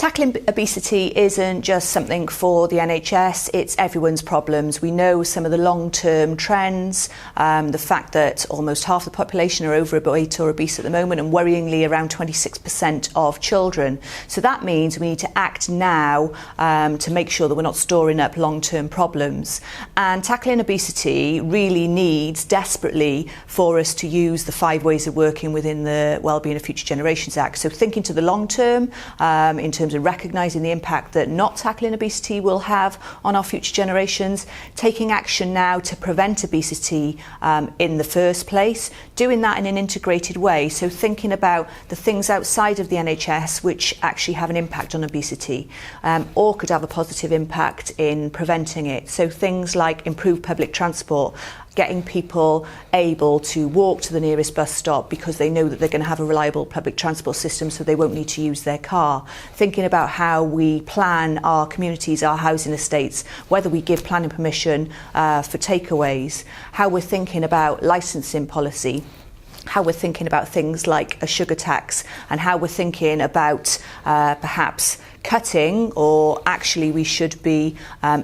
Tackling obesity isn't just something for the NHS, it's everyone's problems. We know some of the long-term trends, the fact that almost half the population are overweight or obese at the moment, and worryingly around 26% of children. So that means we need to act now to make sure that we're not storing up long-term problems. And tackling obesity really needs desperately for us to use the 5 ways of working within the Wellbeing of Future Generations Act. So thinking to the long term, in terms of recognising the impact that not tackling obesity will have on our future generations, taking action now to prevent obesity in the first place, doing that in an integrated way, so thinking about the things outside of the NHS which actually have an impact on obesity or could have a positive impact in preventing it. So things like improved public transport, getting people able to walk to the nearest bus stop because they know that they're going to have a reliable public transport system, so they won't need to use their car. Thinking about how we plan our communities, our housing estates, whether we give planning permission for takeaways, how we're thinking about licensing policy, how we're thinking about things like a sugar tax, and how we're thinking about perhaps cutting, or actually we should be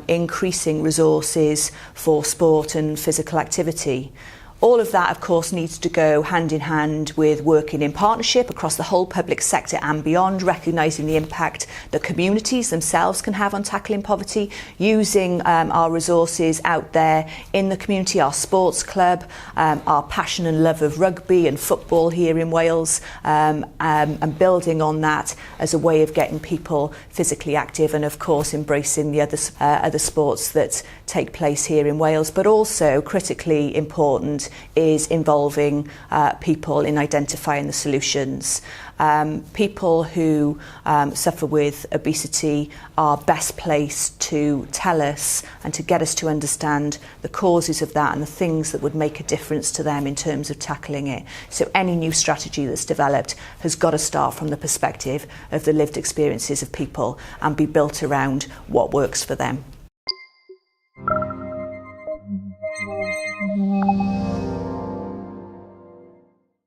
increasing resources for sport and physical activity. All of that, of course, needs to go hand in hand with working in partnership across the whole public sector and beyond, recognising the impact that communities themselves can have on tackling poverty, using our resources out there in the community, our sports club, our passion and love of rugby and football here in Wales, and building on that as a way of getting people physically active, and of course embracing the other sports that take place here in Wales. But also, critically important, is involving people in identifying the solutions. People who suffer with obesity are best placed to tell us and to get us to understand the causes of that and the things that would make a difference to them in terms of tackling it. So any new strategy that's developed has got to start from the perspective of the lived experiences of people and be built around what works for them.